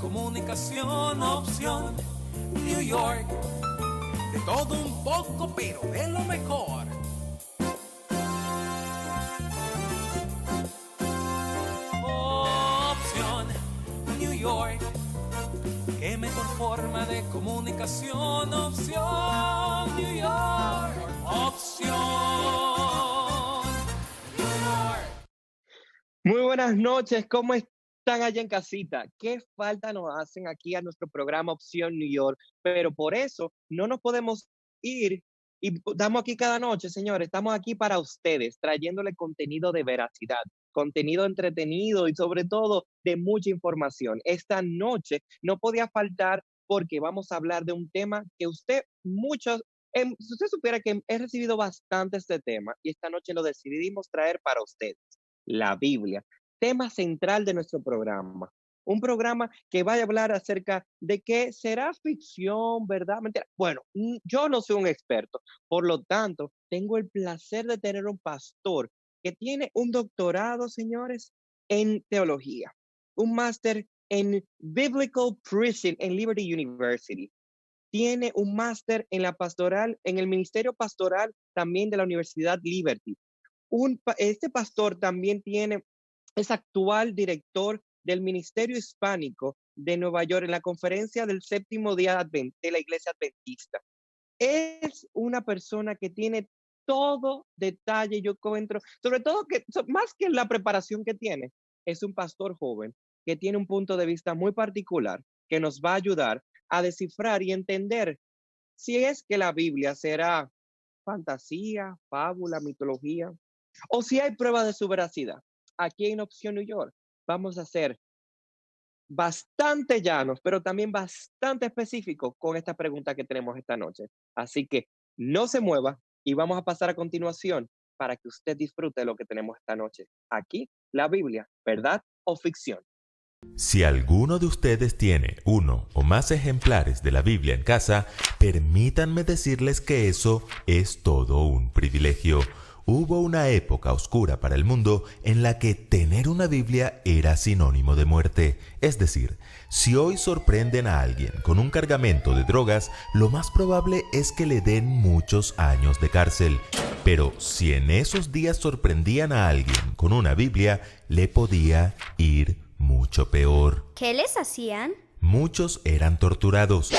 comunicación, opción New York. De todo un poco, pero de lo mejor. Opción New York. Qué mejor forma de comunicación, opción New York. Opción New York. Muy buenas noches, ¿cómo están allá en casita? ¿Qué falta nos hacen aquí a nuestro programa Opción New York? Pero por eso no nos podemos ir y estamos aquí cada noche, señores. Estamos aquí para ustedes, trayéndole contenido de veracidad, contenido entretenido y sobre todo de mucha información. Esta noche no podía faltar porque vamos a hablar de un tema que si usted supiera que he recibido bastante este tema y esta noche lo decidimos traer para ustedes, la Biblia, tema central de nuestro programa. Un programa que vaya a hablar acerca de qué será ficción, verdad, mentira. Bueno, yo no soy un experto, por lo tanto, tengo el placer de tener un pastor que tiene un doctorado, señores, en teología, un máster en Biblical Preaching en Liberty University. Tiene un máster en la pastoral, en el ministerio pastoral también de la Universidad Liberty. Este pastor también es actual director del Ministerio Hispánico de Nueva York en la conferencia del séptimo día de la Iglesia Adventista. Es una persona que tiene todo detalle, yo encuentro, sobre todo más que la preparación que tiene, es un pastor joven que tiene un punto de vista muy particular que nos va a ayudar a descifrar y entender si es que la Biblia será fantasía, fábula, mitología, o si hay pruebas de su veracidad. Aquí en Opción New York vamos a ser bastante llanos, pero también bastante específicos con esta pregunta que tenemos esta noche. Así que no se mueva y vamos a pasar a continuación para que usted disfrute de lo que tenemos esta noche. Aquí, la Biblia, ¿verdad o ficción? Si alguno de ustedes tiene uno o más ejemplares de la Biblia en casa, permítanme decirles que eso es todo un privilegio. Hubo una época oscura para el mundo en la que tener una Biblia era sinónimo de muerte. Es decir, si hoy sorprenden a alguien con un cargamento de drogas, lo más probable es que le den muchos años de cárcel. Pero si en esos días sorprendían a alguien con una Biblia, le podía ir mucho peor. ¿Qué les hacían? Muchos eran torturados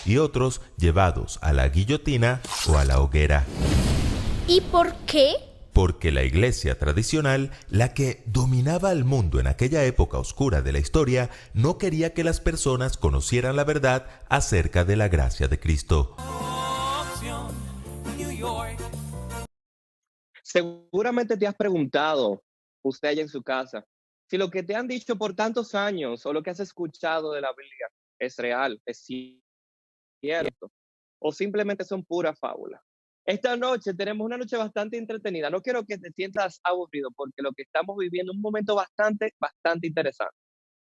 y otros llevados a la guillotina o a la hoguera. ¿Y por qué? Porque la iglesia tradicional, la que dominaba el mundo en aquella época oscura de la historia, no quería que las personas conocieran la verdad acerca de la gracia de Cristo. Opción New York. Seguramente te has preguntado, usted allá en su casa, si lo que te han dicho por tantos años o lo que has escuchado de la Biblia es real, es cierto, o simplemente son puras fábulas. Esta noche tenemos una noche bastante entretenida. No quiero que te sientas aburrido porque lo que estamos viviendo es un momento bastante interesante.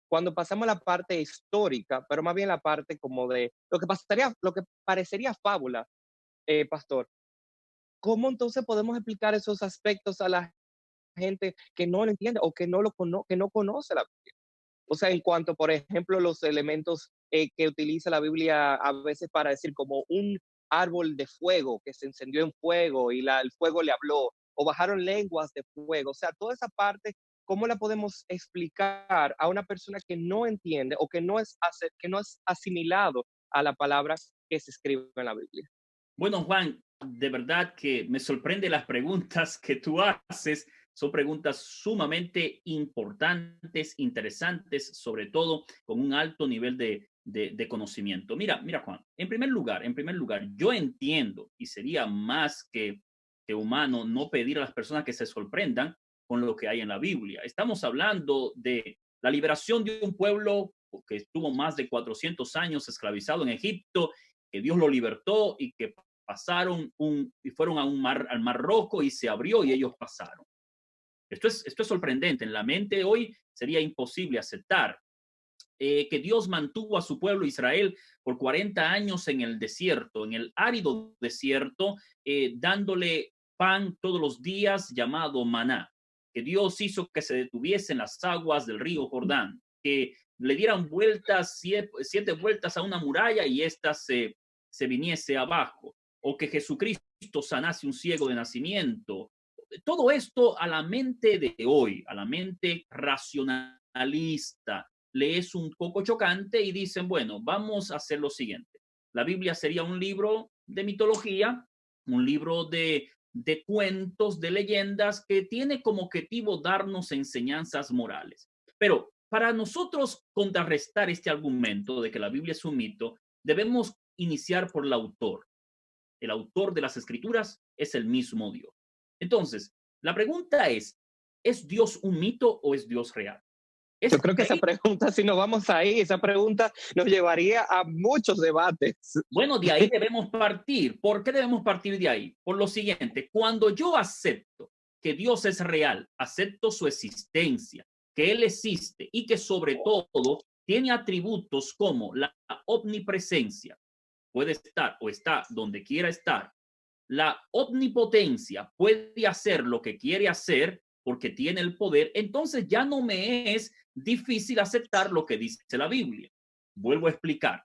Cuando pasamos a la parte histórica, pero más bien la parte como de lo que parecería fábula, pastor. ¿Cómo entonces podemos explicar esos aspectos a la gente que no lo entiende o que no conoce la Biblia? O sea, en cuanto, por ejemplo, los elementos que utiliza la Biblia a veces para decir como un árbol de fuego que se encendió en fuego y el fuego le habló, o bajaron lenguas de fuego. O sea, toda esa parte, ¿cómo la podemos explicar a una persona que no entiende o que no es asimilado a la palabra que se escribe en la Biblia? Bueno, Juan, de verdad que me sorprende las preguntas que tú haces. Son preguntas sumamente importantes, interesantes, sobre todo con un alto nivel de conocimiento. Mira, Juan, en primer lugar, yo entiendo y sería más que humano no pedir a las personas que se sorprendan con lo que hay en la Biblia. Estamos hablando de la liberación de un pueblo que estuvo más de 400 años esclavizado en Egipto, que Dios lo libertó y que y fueron al Mar Rojo y se abrió y ellos pasaron. Esto es sorprendente. En la mente hoy sería imposible aceptar que Dios mantuvo a su pueblo Israel por 40 años en el desierto, en el árido desierto, dándole pan todos los días llamado maná, que Dios hizo que se detuviesen las aguas del río Jordán, que le dieran vueltas, siete vueltas a una muralla y ésta se viniese abajo, o que Jesucristo sanase un ciego de nacimiento. Todo esto a la mente de hoy, a la mente racionalista, le es un poco chocante y dicen, bueno, vamos a hacer lo siguiente. La Biblia sería un libro de mitología, un libro de cuentos, de leyendas, que tiene como objetivo darnos enseñanzas morales. Pero para nosotros contrarrestar este argumento de que la Biblia es un mito, debemos iniciar por el autor. El autor de las Escrituras es el mismo Dios. Entonces, la pregunta ¿es Dios un mito o es Dios real? Yo creo que esa pregunta, si nos vamos ahí, esa pregunta nos llevaría a muchos debates. Bueno, de ahí debemos partir. ¿Por qué debemos partir de ahí? Por lo siguiente, cuando yo acepto que Dios es real, acepto su existencia, que Él existe y que sobre todo tiene atributos como la omnipresencia, puede estar o está donde quiera estar, la omnipotencia, puede hacer lo que quiere hacer porque tiene el poder, entonces ya no me es difícil aceptar lo que dice la Biblia. Vuelvo a explicar.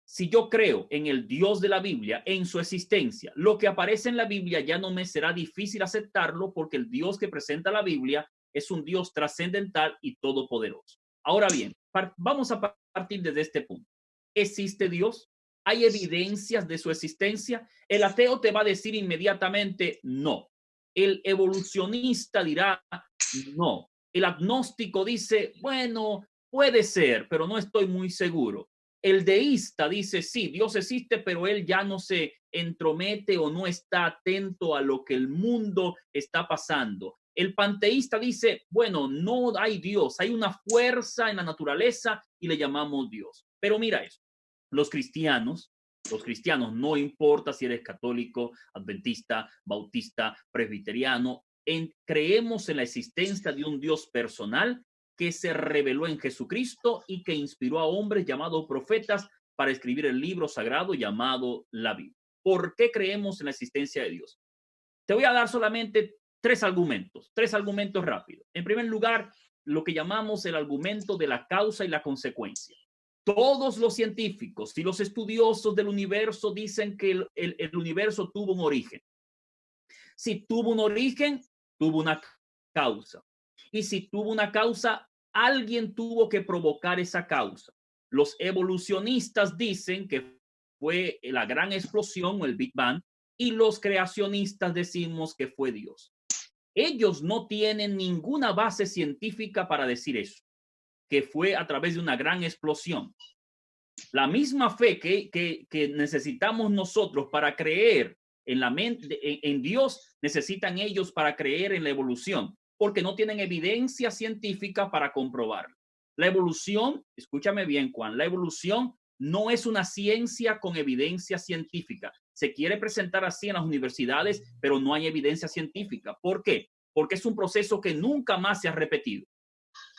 Si yo creo en el Dios de la Biblia, en su existencia, lo que aparece en la Biblia ya no me será difícil aceptarlo porque el Dios que presenta la Biblia es un Dios trascendental y todopoderoso. Ahora bien, vamos a partir desde este punto. ¿Existe Dios? ¿Hay evidencias de su existencia? El ateo te va a decir inmediatamente no. El evolucionista dirá no. El agnóstico dice, bueno, puede ser, pero no estoy muy seguro. El deísta dice, sí, Dios existe, pero él ya no se entromete o no está atento a lo que el mundo está pasando. El panteísta dice, bueno, no hay Dios, hay una fuerza en la naturaleza y le llamamos Dios. Pero mira eso, los cristianos, no importa si eres católico, adventista, bautista, presbiteriano, creemos en la existencia de un Dios personal que se reveló en Jesucristo y que inspiró a hombres llamados profetas para escribir el libro sagrado llamado la Biblia. ¿Por qué creemos en la existencia de Dios? Te voy a dar solamente tres argumentos rápidos. En primer lugar, lo que llamamos el argumento de la causa y la consecuencia. Todos los científicos y los estudiosos del universo dicen que el universo tuvo un origen. Si tuvo un origen, tuvo una causa. Y si tuvo una causa, alguien tuvo que provocar esa causa. Los evolucionistas dicen que fue la gran explosión o el Big Bang, y los creacionistas decimos que fue Dios. Ellos no tienen ninguna base científica para decir eso, que fue a través de una gran explosión. La misma fe que necesitamos nosotros para creer en la mente, en Dios, necesitan ellos para creer en la evolución, porque no tienen evidencia científica para comprobarlo. La evolución, escúchame bien, Juan, la evolución no es una ciencia con evidencia científica. Se quiere presentar así en las universidades, pero no hay evidencia científica. ¿Por qué? Porque es un proceso que nunca más se ha repetido.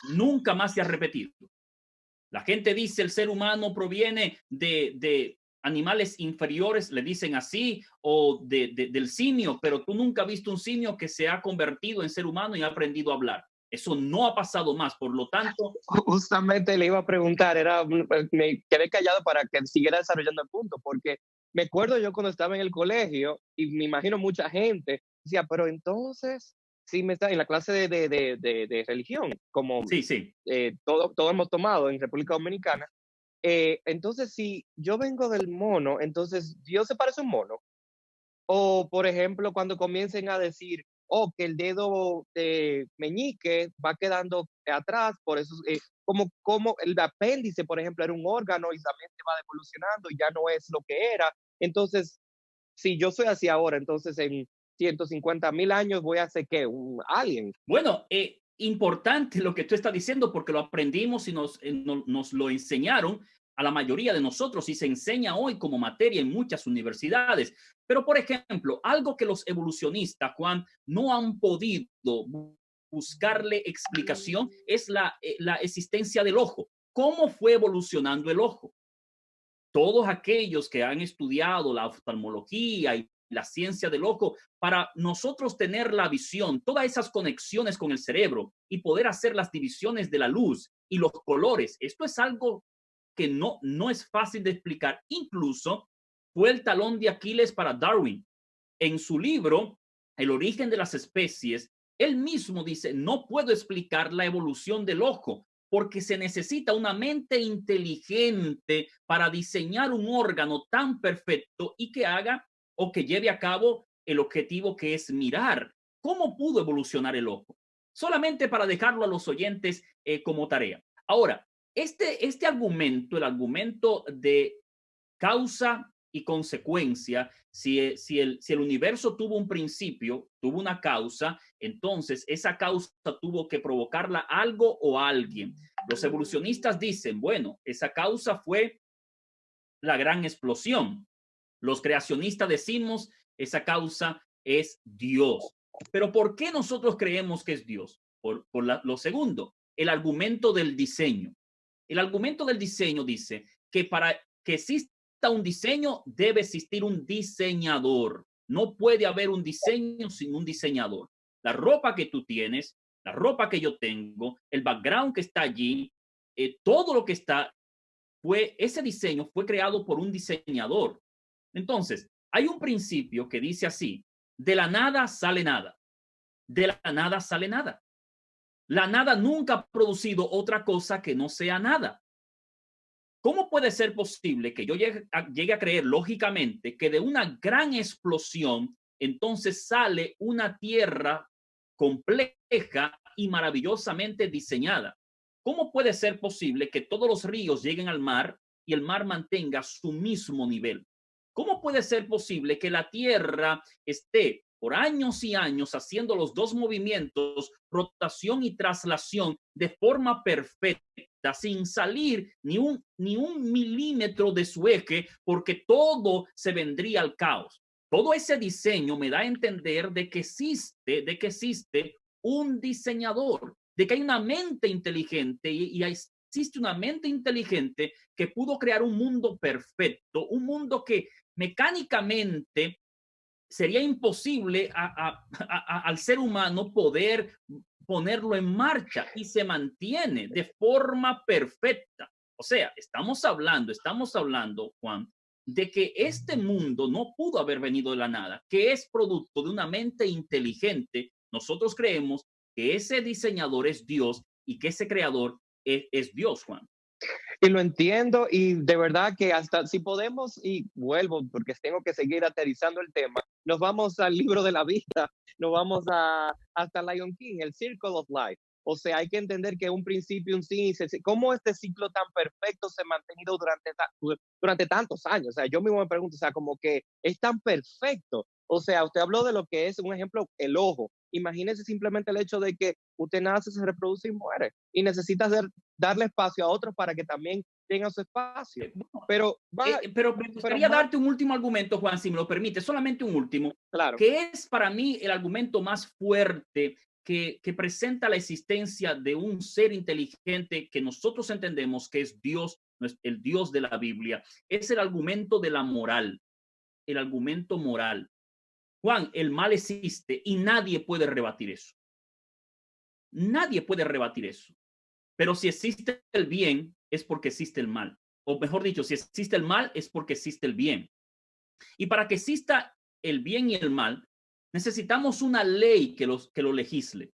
Nunca más se ha repetido. La gente dice el ser humano proviene de animales inferiores, le dicen así, o del simio, pero tú nunca has visto un simio que se ha convertido en ser humano y ha aprendido a hablar. Eso no ha pasado más, por lo tanto... Justamente le iba a preguntar, me quedé callado para que siguiera desarrollando el punto, porque me acuerdo yo cuando estaba en el colegio, y me imagino mucha gente decía, pero entonces, sí me está en la clase de religión, como sí. Todo hemos tomado en República Dominicana, entonces si yo vengo del mono, entonces Dios se parece a un mono. O, por ejemplo, cuando comiencen a decir, que el dedo meñique va quedando atrás, por eso, como el apéndice, por ejemplo, era un órgano y también se va evolucionando y ya no es lo que era. Entonces, si yo soy así ahora, entonces en 150,000 años voy a ser, ¿qué? Un alien. Bueno, importante lo que tú estás diciendo porque lo aprendimos y nos lo enseñaron a la mayoría de nosotros y se enseña hoy como materia en muchas universidades. Pero, por ejemplo, algo que los evolucionistas, Juan, no han podido buscarle explicación es la existencia del ojo. ¿Cómo fue evolucionando el ojo? Todos aquellos que han estudiado la oftalmología y la ciencia del ojo, para nosotros tener la visión, todas esas conexiones con el cerebro y poder hacer las divisiones de la luz y los colores. Esto es algo que no es fácil de explicar. Incluso fue el talón de Aquiles para Darwin. En su libro, El origen de las especies, él mismo dice, no puedo explicar la evolución del ojo porque se necesita una mente inteligente para diseñar un órgano tan perfecto y que haga o que lleve a cabo el objetivo que es mirar. ¿Cómo pudo evolucionar el ojo? Solamente para dejarlo a los oyentes como tarea. Ahora, este argumento, el argumento de causa y consecuencia, si el universo tuvo un principio, tuvo una causa, entonces esa causa tuvo que provocarla algo o alguien. Los evolucionistas dicen, bueno, esa causa fue la gran explosión. Los creacionistas decimos, esa causa es Dios. Pero ¿por qué nosotros creemos que es Dios? Por lo segundo, el argumento del diseño. El argumento del diseño dice que para que exista un diseño debe existir un diseñador. No puede haber un diseño sin un diseñador. La ropa que tú tienes, la ropa que yo tengo, el background que está allí, todo lo que está, ese diseño fue creado por un diseñador. Entonces, hay un principio que dice así, de la nada sale nada, de la nada sale nada. La nada nunca ha producido otra cosa que no sea nada. ¿Cómo puede ser posible que yo llegue a creer lógicamente que de una gran explosión entonces sale una tierra compleja y maravillosamente diseñada? ¿Cómo puede ser posible que todos los ríos lleguen al mar y el mar mantenga su mismo nivel? ¿Cómo puede ser posible que la tierra esté por años y años haciendo los dos movimientos, rotación y traslación, de forma perfecta, sin salir ni un milímetro de su eje, porque todo se vendría al caos? Todo ese diseño me da a entender de que existe un diseñador, de que hay una mente inteligente y existe una mente inteligente que pudo crear un mundo perfecto, un mundo que mecánicamente sería imposible al ser humano poder ponerlo en marcha, y se mantiene de forma perfecta. O sea, estamos hablando, Juan, de que este mundo no pudo haber venido de la nada, que es producto de una mente inteligente. Nosotros creemos que ese diseñador es Dios y que ese creador es Dios, Juan. Y lo entiendo, y de verdad que hasta si podemos, y vuelvo porque tengo que seguir aterrizando el tema, nos vamos al libro de la vida, nos vamos hasta Lion King, el Circle of Life. O sea, hay que entender que un principio, un fin, cómo este ciclo tan perfecto se ha mantenido durante tantos años. O sea, yo mismo me pregunto, o sea, como que es tan perfecto. O sea, usted habló de lo que es, un ejemplo, el ojo. Imagínese simplemente el hecho de que usted nace, se reproduce y muere. Y necesita darle espacio a otros para que también tengan su espacio. Pero me gustaría darte un último argumento, Juan, si me lo permite, solamente un último, claro, que es para mí el argumento más fuerte que presenta la existencia de un ser inteligente que nosotros entendemos que es Dios, el Dios de la Biblia. Es el argumento de la moral, el argumento moral. Juan, el mal existe y nadie puede rebatir eso. Nadie puede rebatir eso. Pero si existe el bien, es porque existe el mal. O mejor dicho, si existe el mal, es porque existe el bien. Y para que exista el bien y el mal, necesitamos una ley que lo legisle.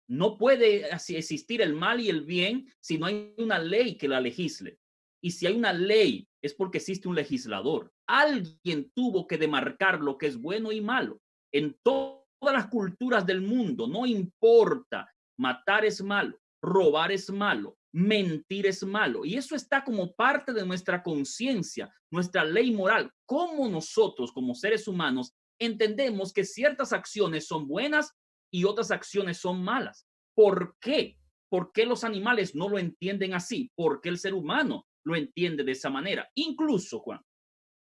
No puede así existir el mal y el bien si no hay una ley que la legisle. Y si hay una ley, es porque existe un legislador. Alguien tuvo que demarcar lo que es bueno y malo. En todas las culturas del mundo, no importa, matar es malo, robar es malo, mentir es malo. Y eso está como parte de nuestra conciencia, nuestra ley moral. Cómo nosotros, como seres humanos, entendemos que ciertas acciones son buenas y otras acciones son malas. ¿Por qué? ¿Por qué los animales no lo entienden así? ¿Por qué el ser humano lo entiende de esa manera? Incluso, Juan,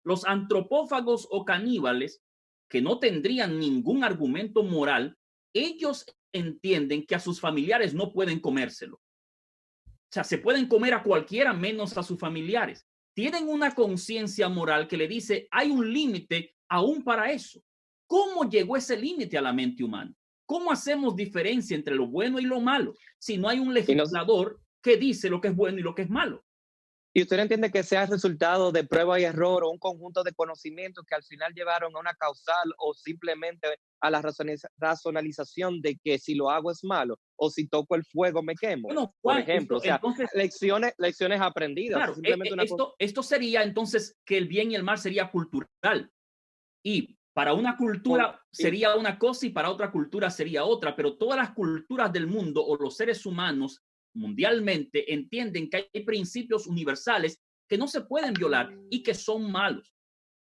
los antropófagos o caníbales, que no tendrían ningún argumento moral, ellos entienden que a sus familiares no pueden comérselo. O sea, se pueden comer a cualquiera menos a sus familiares. Tienen una conciencia moral que le dice, hay un límite aún para eso. ¿Cómo llegó ese límite a la mente humana? ¿cómo hacemos diferencia entre lo bueno y lo malo si no hay un Y, legislador que dice lo que es bueno y lo que es malo? y usted no entiende que sea resultado de prueba y error o un conjunto de conocimientos que al final llevaron a una causal o simplemente a la racionalización de que si lo hago es malo o si toco el fuego me quemo. Bueno, Por Juan, ejemplo, o sea, entonces, lecciones aprendidas, claro, simplemente una cosa. esto sería entonces que el bien y el mal sería cultural. Y para una cultura sería una cosa y para otra cultura sería otra, pero todas las culturas del mundo o los seres humanos mundialmente entienden que hay principios universales que no se pueden violar y que son malos.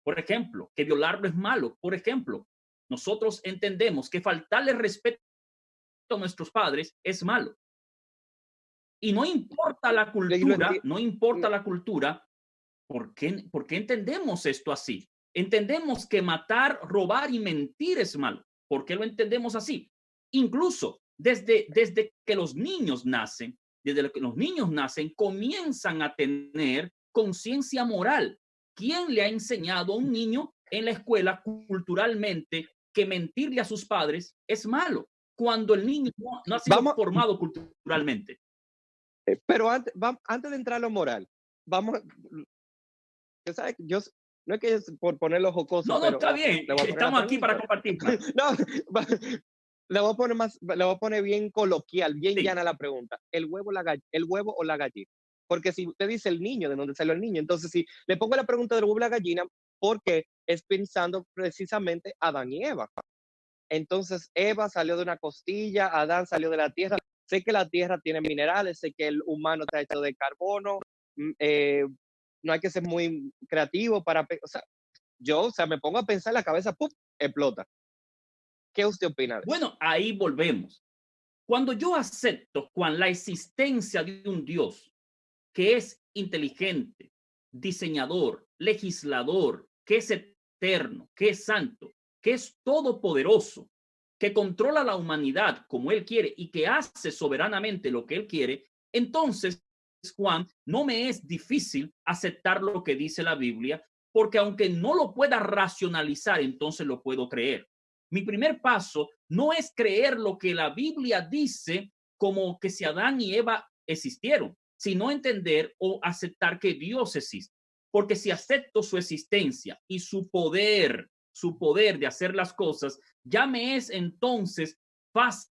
Por ejemplo, que violarlo es malo. Por ejemplo, nosotros entendemos que faltarle respeto a nuestros padres es malo. Y no importa la cultura, no importa la cultura, ¿por qué entendemos esto así? Entendemos que matar, robar y mentir es malo. ¿Por qué lo entendemos así? Incluso desde que los niños nacen, comienzan a tener conciencia moral. ¿Quién le ha enseñado a un niño en la escuela culturalmente que mentirle a sus padres es malo? Cuando el niño no ha sido Vamos, formado culturalmente. pero antes de entrar a lo moral, vamos, que sabe, no es que es por ponerlo jocoso, No, pero está bien. le voy a poner la Estamos aquí para pregunta. compartir. No, le voy a poner bien coloquial, bien Sí. llana la pregunta. ¿El huevo o la gallina? Porque si usted dice el niño, ¿de dónde salió el niño? Entonces, si le pongo la pregunta del huevo y la gallina, porque es pensando precisamente Adán y Eva. Entonces, Eva salió de una costilla, Adán salió de la tierra. Sé que la tierra tiene minerales, sé que el humano está hecho de carbono. No hay que ser muy creativo para, o sea, me pongo a pensar, la cabeza, ¡pum!, explota. ¿Qué usted opina de eso? Bueno, ahí volvemos. Cuando yo acepto, Juan, la existencia de un Dios que es inteligente, diseñador, legislador, que es eterno, que es santo, que es todopoderoso, que controla la humanidad como Él quiere y que hace soberanamente lo que Él quiere, entonces, Juan, no me es difícil aceptar lo que dice la Biblia, porque aunque no lo pueda racionalizar, entonces lo puedo creer. Mi primer paso no es creer lo que la Biblia dice como que si Adán y Eva existieron, sino entender o aceptar que Dios existe. Porque si acepto su existencia y su poder de hacer las cosas, ya me es entonces fácil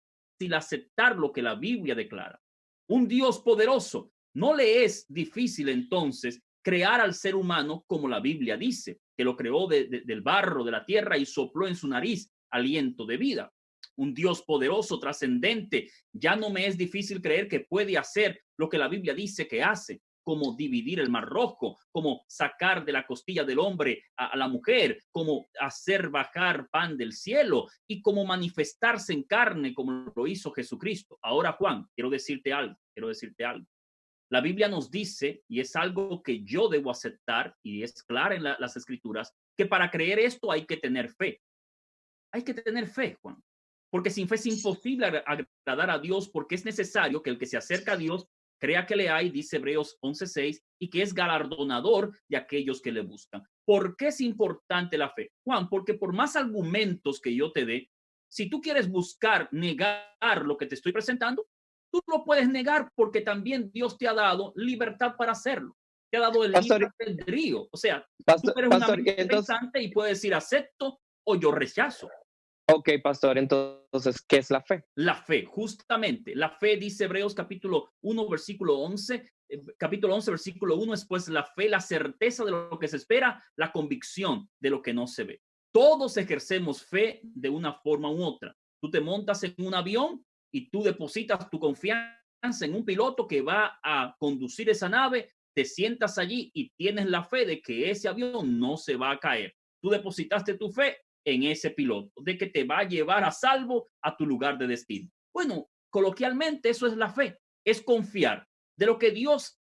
aceptar lo que la Biblia declara. Un Dios poderoso, no le es difícil entonces crear al ser humano como la Biblia dice, que lo creó del barro, de la tierra y sopló en su nariz aliento de vida. Un Dios poderoso, trascendente. Ya no me es difícil creer que puede hacer lo que la Biblia dice que hace, como dividir el mar rojo, como sacar de la costilla del hombre a la mujer, como hacer bajar pan del cielo y como manifestarse en carne como lo hizo Jesucristo. Ahora, Juan, quiero decirte algo. La Biblia nos dice, y es algo que yo debo aceptar, y es clara en las escrituras, que para creer esto hay que tener fe. Hay que tener fe, Juan, porque sin fe es imposible agradar a Dios, porque es necesario que el que se acerca a Dios crea que le hay, dice Hebreos 11:6, y que es galardonador de aquellos que le buscan. ¿Por qué es importante la fe, Juan? Porque por más argumentos que yo te dé, si tú quieres buscar negar lo que te estoy presentando, tú lo puedes negar porque también Dios te ha dado libertad para hacerlo. Te ha dado el libre albedrío. O sea, tú eres una mente pensante y puedes decir acepto o yo rechazo. Ok, pastor, entonces, ¿qué es la fe? La fe, justamente, la fe dice Hebreos capítulo 1, versículo 11, capítulo 11, versículo 1, es pues la fe, la certeza de lo que se espera, la convicción de lo que no se ve. Todos ejercemos fe de una forma u otra. Tú te montas en un avión y tú depositas tu confianza en un piloto que va a conducir esa nave, te sientas allí y tienes la fe de que ese avión no se va a caer. Tú depositaste tu fe en ese piloto, de que te va a llevar a salvo a tu lugar de destino. Bueno, coloquialmente eso es la fe, es confiar de lo que Dios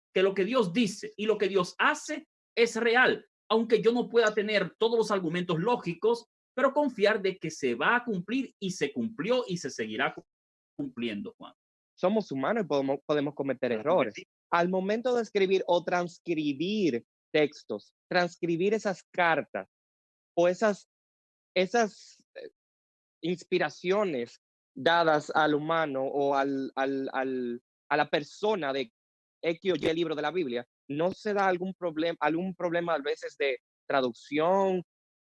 dice y lo que Dios hace es real, aunque yo no pueda tener todos los argumentos lógicos, pero confiar de que se va a cumplir y se cumplió y se seguirá cumpliendo, Juan. Somos humanos y podemos cometer errores. Al momento de escribir o transcribir textos, transcribir esas cartas o esas inspiraciones dadas al humano o a la persona de X o Y libro de la Biblia, ¿no se da algún problema a veces de traducción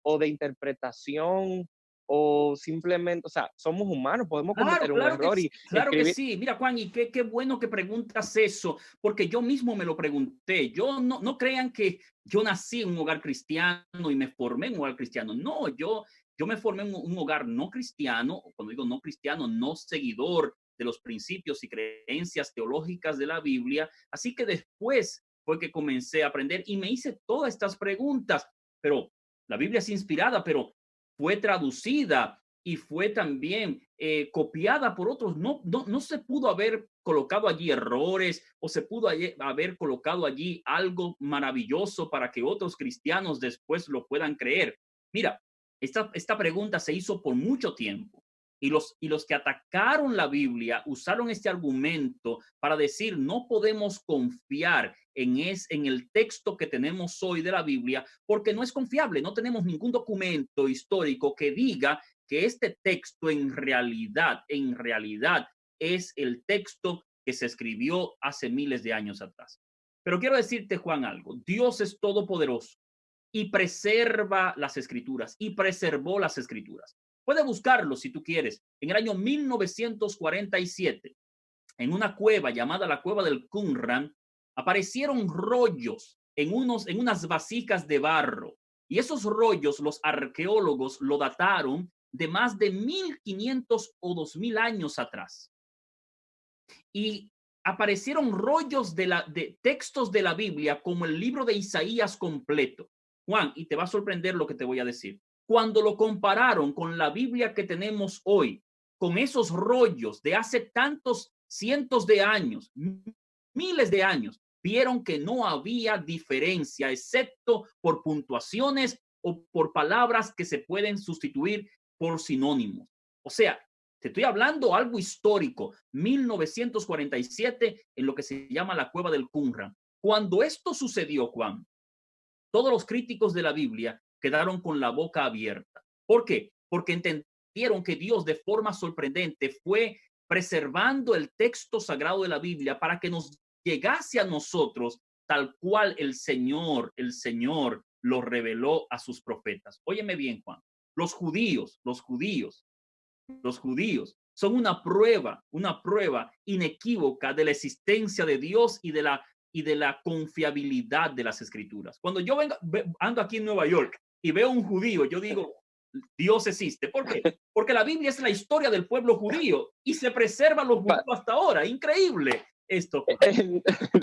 o de interpretación o simplemente, o sea, somos humanos, podemos Claro, cometer un error y claro que escribir? sí. Mira, Juan, y qué bueno que preguntas eso, porque yo mismo me lo pregunté. Yo no crean que yo nací en un hogar cristiano y me formé en un hogar cristiano. No, yo me formé en un hogar no cristiano. Cuando digo no cristiano, no seguidor de los principios y creencias teológicas de la Biblia. Así que después fue que comencé a aprender y me hice todas estas preguntas. Pero la Biblia es inspirada, pero fue traducida y fue también copiada por otros. No se pudo haber colocado allí errores o se pudo haber colocado allí algo maravilloso para que otros cristianos después lo puedan creer. Mira, esta pregunta se hizo por mucho tiempo y los que atacaron la Biblia usaron este argumento para decir no podemos confiar en el texto que tenemos hoy de la Biblia porque no es confiable, no tenemos ningún documento histórico que diga que este texto en realidad es el texto que se escribió hace miles de años atrás. Pero quiero decirte, Juan, algo. Dios es todopoderoso y preserva las escrituras y preservó las escrituras. Puedes buscarlo si tú quieres. En el año 1947, en una cueva llamada la Cueva del Qumran, aparecieron rollos en unas vasijas de barro. Y esos rollos los arqueólogos lo dataron de más de 1500 o 2000 años atrás. Y aparecieron rollos de textos de la Biblia como el libro de Isaías completo. Juan, y te va a sorprender lo que te voy a decir. Cuando lo compararon con la Biblia que tenemos hoy, con esos rollos de hace tantos cientos de años, miles de años, vieron que no había diferencia, excepto por puntuaciones o por palabras que se pueden sustituir por sinónimos. O sea, te estoy hablando algo histórico, 1947, en lo que se llama la Cueva del Qumran. Cuando esto sucedió, Juan, todos los críticos de la Biblia quedaron con la boca abierta. ¿Por qué? Porque entendieron que Dios de forma sorprendente fue preservando el texto sagrado de la Biblia para que nos llegase a nosotros tal cual el Señor lo reveló a sus profetas. Óyeme bien, Juan. Los judíos son una prueba inequívoca de la existencia de Dios y de la confiabilidad de las escrituras. Cuando yo ando aquí en Nueva York y veo un judío, yo digo, Dios existe. ¿Por qué? Porque la Biblia es la historia del pueblo judío y se preserva los judíos hasta ahora. Increíble esto.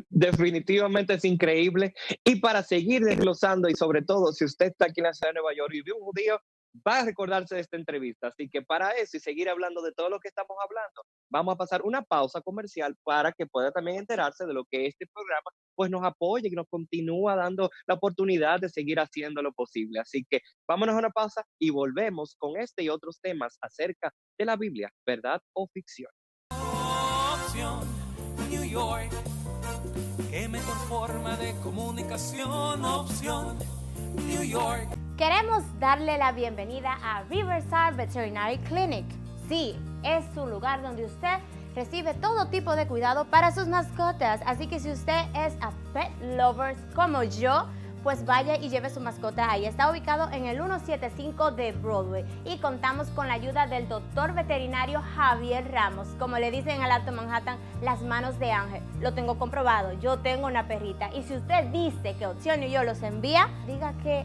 Definitivamente es increíble. Y para seguir desglosando, y sobre todo si usted está aquí en la ciudad de Nueva York y vio un judío, va a recordarse de esta entrevista. Así que para eso y seguir hablando de todo lo que estamos hablando, vamos a pasar una pausa comercial para que pueda también enterarse de lo que este programa pues nos apoya y nos continúa dando la oportunidad de seguir haciendo lo posible. Así que vámonos a una pausa y volvemos con este y otros temas acerca de la Biblia, ¿verdad o ficción? Opción New York, qué mejor forma de comunicación. Opción New York. Queremos darle la bienvenida a Riverside Veterinary Clinic. Sí, es su lugar donde usted recibe todo tipo de cuidado para sus mascotas. Así que si usted es a pet lovers como yo, pues vaya y lleve su mascota ahí. Está ubicado en el 175 de Broadway y contamos con la ayuda del doctor veterinario Javier Ramos. Como le dicen en el Alto Manhattan, las manos de ángel. Lo tengo comprobado, yo tengo una perrita. Y si usted dice que Opción y yo los envía, diga que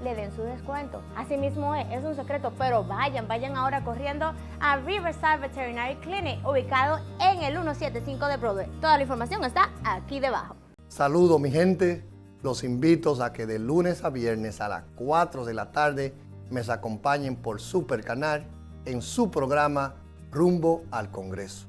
le den su descuento. Así mismo es un secreto, pero vayan ahora corriendo a Riverside Veterinary Clinic, ubicado en el 175 de Broadway. Toda la información está aquí debajo. Saludos mi gente, los invito a que de lunes a viernes a las 4 de la tarde me acompañen por Super Canal en su programa Rumbo al Congreso.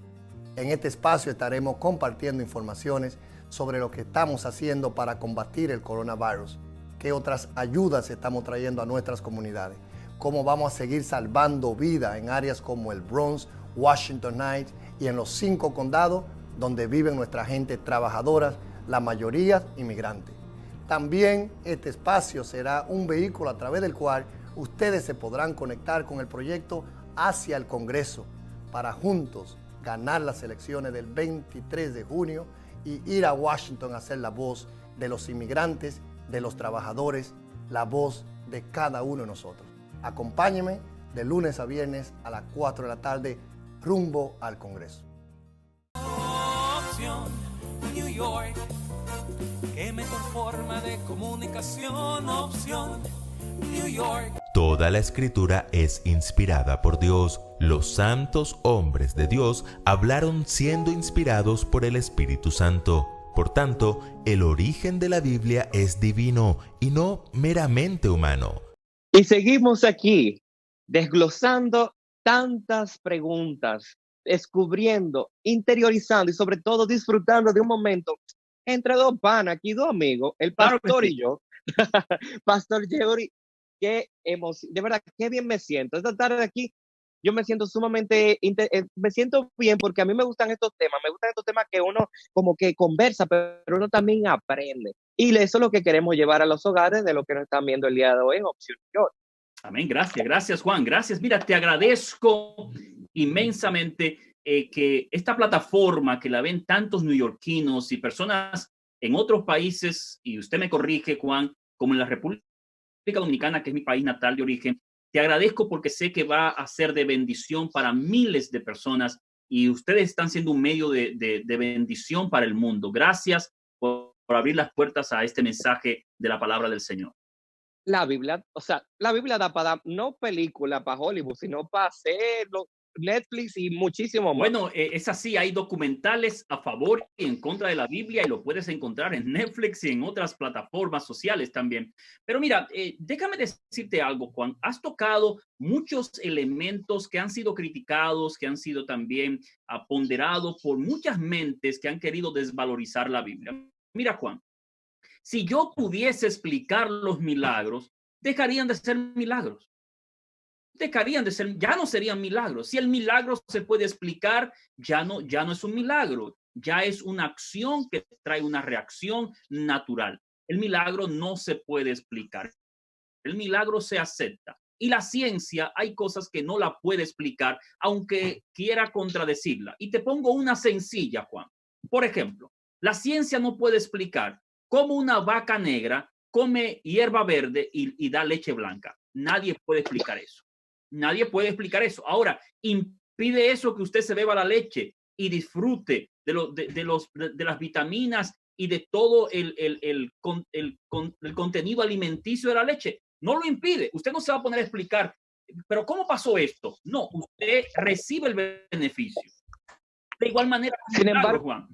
En este espacio estaremos compartiendo informaciones sobre lo que estamos haciendo para combatir el coronavirus, qué otras ayudas estamos trayendo a nuestras comunidades, cómo vamos a seguir salvando vidas en áreas como el Bronx, Washington Heights y en los 5 condados donde viven nuestra gente trabajadora, la mayoría inmigrantes. También este espacio será un vehículo a través del cual ustedes se podrán conectar con el proyecto hacia el Congreso, para juntos ganar las elecciones del 23 de junio y ir a Washington a ser la voz de los inmigrantes, de los trabajadores, la voz de cada uno de nosotros. Acompáñeme de lunes a viernes a las 4 de la tarde rumbo al Congreso. Opción New York, qué mejor forma de comunicación. Opción New York. Toda la escritura es inspirada por Dios. Los santos hombres de Dios hablaron siendo inspirados por el Espíritu Santo. Por tanto, el origen de la Biblia es divino y no meramente humano. Y seguimos aquí, desglosando tantas preguntas, descubriendo, interiorizando y sobre todo disfrutando de un momento entre dos panas, aquí dos amigos, el pastor y yo, Pastor Yeori. Qué emoción, de verdad, qué bien me siento. Esta tarde aquí, yo me siento sumamente, me siento bien porque a mí me gustan estos temas que uno como que conversa, pero uno también aprende. Y eso es lo que queremos llevar a los hogares de lo que nos están viendo el día de hoy en Opción New York. Amén, gracias Juan, gracias. Mira, te agradezco inmensamente que esta plataforma que la ven tantos neoyorquinos y personas en otros países, y usted me corrige, Juan, como en la República Dominicana, que es mi país natal de origen, te agradezco porque sé que va a ser de bendición para miles de personas y ustedes están siendo un medio de bendición para el mundo. Gracias por abrir las puertas a este mensaje de la palabra del Señor. La Biblia, o sea, la Biblia da para dar, no película para Hollywood, sino para hacerlo, Netflix y muchísimo más. Bueno, es así, hay documentales a favor y en contra de la Biblia y lo puedes encontrar en Netflix y en otras plataformas sociales también. Pero mira, déjame decirte algo, Juan. Has tocado muchos elementos que han sido criticados, que han sido también ponderados por muchas mentes que han querido desvalorizar la Biblia. Mira, Juan, si yo pudiese explicar los milagros, dejarían de ser milagros. Dejarían de ser, ya no serían milagros. Si el milagro se puede explicar, ya no es un milagro, ya es una acción que trae una reacción natural. El milagro no se puede explicar. El milagro se acepta. Y la ciencia, hay cosas que no la puede explicar, aunque quiera contradecirla. Y te pongo una sencilla, Juan. Por ejemplo, la ciencia no puede explicar cómo una vaca negra come hierba verde y da leche blanca. Nadie puede explicar eso. Nadie puede explicar eso. Ahora, impide eso que usted se beba la leche y disfrute de las vitaminas y de todo el contenido alimenticio de la leche. No lo impide. Usted no se va a poner a explicar, pero ¿cómo pasó esto? No, usted recibe el beneficio. De igual manera, Juan.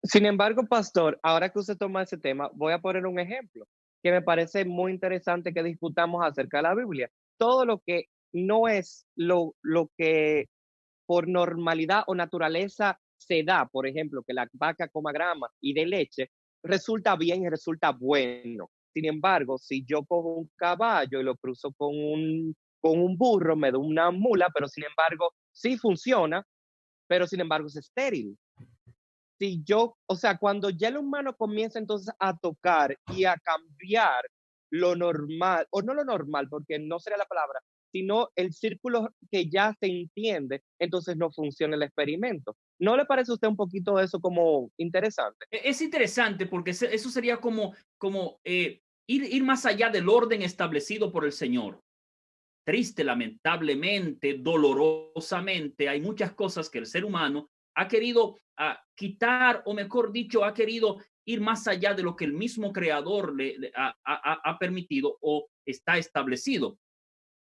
Sin embargo, pastor, ahora que usted toma ese tema, voy a poner un ejemplo que me parece muy interesante que discutamos acerca de la Biblia. Todo lo que no es lo que por normalidad o naturaleza se da, por ejemplo, que la vaca coma grama y de leche, resulta bien y resulta bueno. Sin embargo, si yo cojo un caballo y lo cruzo con un burro, me da una mula, pero sin embargo, sí funciona, pero sin embargo es estéril. Si yo, o sea, cuando ya el humano comienza entonces a tocar y a cambiar lo normal, o no lo normal, porque no sería la palabra, sino el círculo que ya se entiende, entonces no funciona el experimento. ¿No le parece a usted un poquito de eso como interesante? Es interesante porque eso sería como ir más allá del orden establecido por el Señor. Triste, lamentablemente, dolorosamente, hay muchas cosas que el ser humano ha querido quitar, o mejor dicho, ha querido ir más allá de lo que el mismo Creador le ha permitido o está establecido.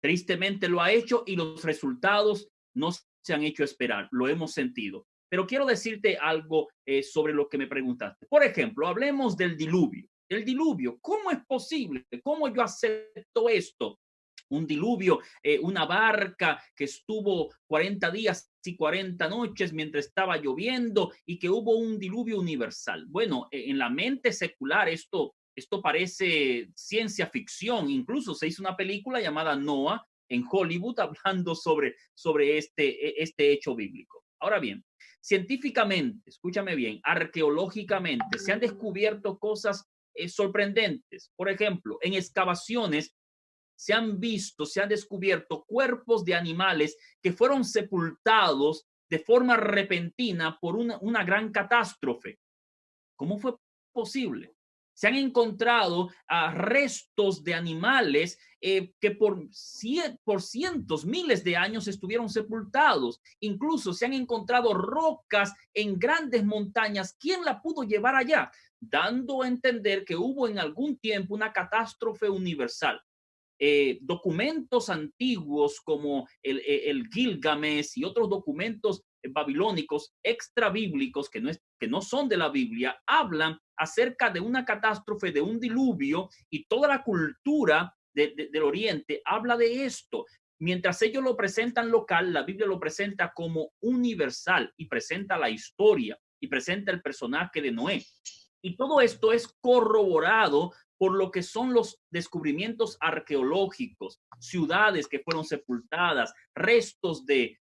Tristemente lo ha hecho y los resultados no se han hecho esperar, lo hemos sentido. Pero quiero decirte algo sobre lo que me preguntaste. Por ejemplo, hablemos del diluvio. El diluvio, ¿cómo es posible? ¿Cómo yo acepto esto? Un diluvio, una barca que estuvo 40 días y 40 noches mientras estaba lloviendo y que hubo un diluvio universal. Bueno, en la mente secular esto parece ciencia ficción. Incluso se hizo una película llamada Noah en Hollywood hablando sobre este hecho bíblico. Ahora bien, científicamente, escúchame bien, arqueológicamente se han descubierto cosas sorprendentes. Por ejemplo, en excavaciones se han visto, se han descubierto cuerpos de animales que fueron sepultados de forma repentina por una gran catástrofe. ¿Cómo fue posible? Se han encontrado restos de animales que por cientos, miles de años estuvieron sepultados. Incluso se han encontrado rocas en grandes montañas. ¿Quién la pudo llevar allá? Dando a entender que hubo en algún tiempo una catástrofe universal. Documentos antiguos como el Gilgamesh y otros documentos babilónicos extra bíblicos que no son de la Biblia hablan acerca de una catástrofe, de un diluvio, y toda la cultura del Oriente habla de esto. Mientras ellos lo presentan local, la Biblia lo presenta como universal y presenta la historia y presenta el personaje de Noé. Y todo esto es corroborado por lo que son los descubrimientos arqueológicos, ciudades que fueron sepultadas, restos de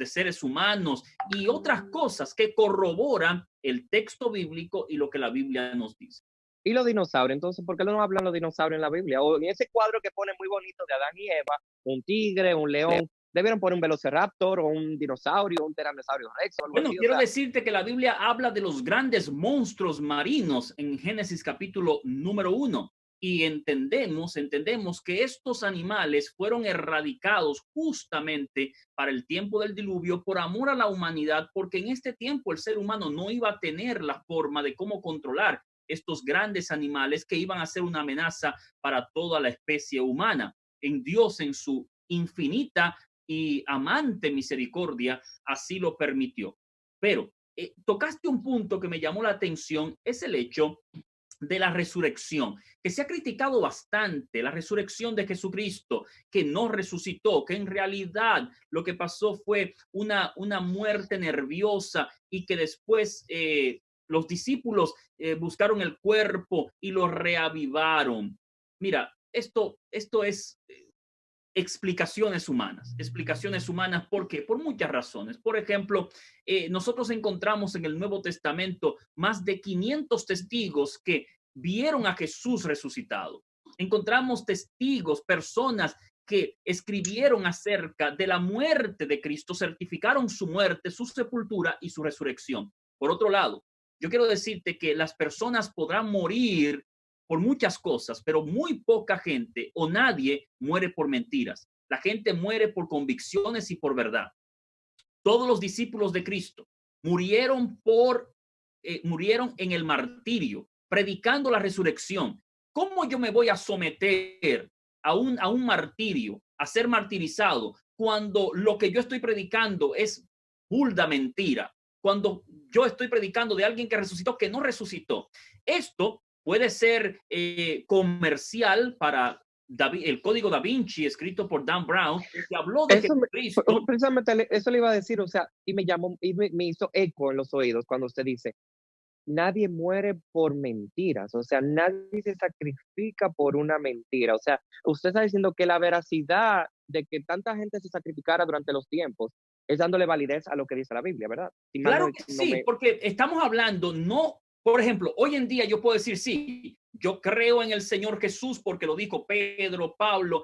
seres humanos y otras cosas que corroboran el texto bíblico y lo que la Biblia nos dice. ¿Y los dinosaurios? Entonces, ¿por qué no hablan los dinosaurios en la Biblia? O en ese cuadro que pone muy bonito de Adán y Eva, un tigre, un león, debieron poner un velociraptor o un dinosaurio, un tiranosaurio rex. Bueno, quiero decirte que la Biblia habla de los grandes monstruos marinos en Génesis capítulo número 1. Y entendemos que estos animales fueron erradicados justamente para el tiempo del diluvio por amor a la humanidad, porque en este tiempo el ser humano no iba a tener la forma de cómo controlar estos grandes animales que iban a ser una amenaza para toda la especie humana. En Dios, en su infinita y amante misericordia, así lo permitió. Pero tocaste un punto que me llamó la atención, es el hecho de la resurrección, que se ha criticado bastante, la resurrección de Jesucristo, que no resucitó, que en realidad lo que pasó fue una muerte nerviosa y que después los discípulos buscaron el cuerpo y lo reavivaron. Mira, esto es explicaciones humanas, porque por muchas razones. Por ejemplo, nosotros encontramos en el Nuevo Testamento más de 500 testigos que vieron a Jesús resucitado. Encontramos testigos, personas que escribieron acerca de la muerte de Cristo, certificaron su muerte, su sepultura y su resurrección. Por otro lado, yo quiero decirte que las personas podrán morir por muchas cosas, pero muy poca gente o nadie muere por mentiras. La gente muere por convicciones y por verdad. Todos los discípulos de Cristo murieron en el martirio, predicando la resurrección. ¿Cómo yo me voy a someter a un martirio, a ser martirizado, cuando lo que yo estoy predicando es burda mentira? Cuando yo estoy predicando de alguien que resucitó, que no resucitó. Esto puede ser comercial para el Código Da Vinci, escrito por Dan Brown, que habló de Jesucristo. Precisamente eso le iba a decir, o sea, y me hizo eco en los oídos cuando usted dice, nadie muere por mentiras, o sea, nadie se sacrifica por una mentira. O sea, usted está diciendo que la veracidad de que tanta gente se sacrificara durante los tiempos es dándole validez a lo que dice la Biblia, ¿verdad? Claro que sí, porque estamos hablando, por ejemplo, hoy en día yo puedo decir, sí, yo creo en el Señor Jesús porque lo dijo Pedro, Pablo,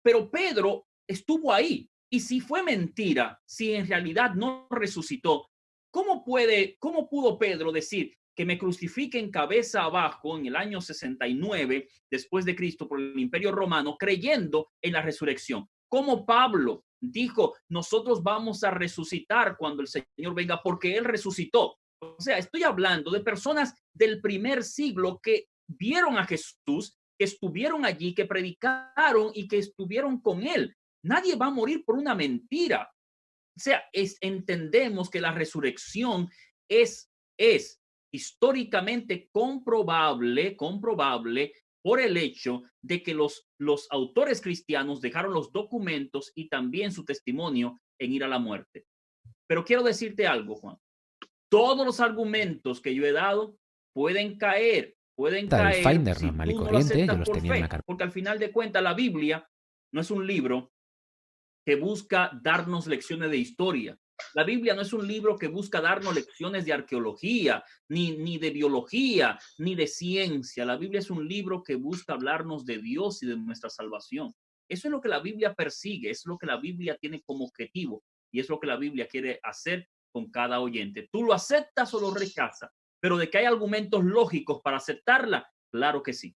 pero Pedro estuvo ahí. Y si fue mentira, si en realidad no resucitó, ¿cómo pudo Pedro decir que me crucifiquen cabeza abajo en el año 69 después de Cristo por el Imperio Romano, creyendo en la resurrección? ¿Cómo Pablo dijo, nosotros vamos a resucitar cuando el Señor venga porque Él resucitó? O sea, estoy hablando de personas del primer siglo que vieron a Jesús, que estuvieron allí, que predicaron y que estuvieron con Él. Nadie va a morir por una mentira. O sea, entendemos que la resurrección es históricamente comprobable por el hecho de que los autores cristianos dejaron los documentos y también su testimonio en ir a la muerte. Pero quiero decirte algo, Juan. Todos los argumentos que yo he dado pueden caer. El Finder si normal y tú no lo corriente, yo aceptas los por tenía en fe, la carpeta. porque al final de cuentas la Biblia no es un libro que busca darnos lecciones de historia. La Biblia no es un libro que busca darnos lecciones de arqueología, ni de biología, ni de ciencia. La Biblia es un libro que busca hablarnos de Dios y de nuestra salvación. Eso es lo que la Biblia persigue, es lo que la Biblia tiene como objetivo y es lo que la Biblia quiere hacer con cada oyente. Tú lo aceptas o lo rechazas, pero de que hay argumentos lógicos para aceptarla, claro que sí.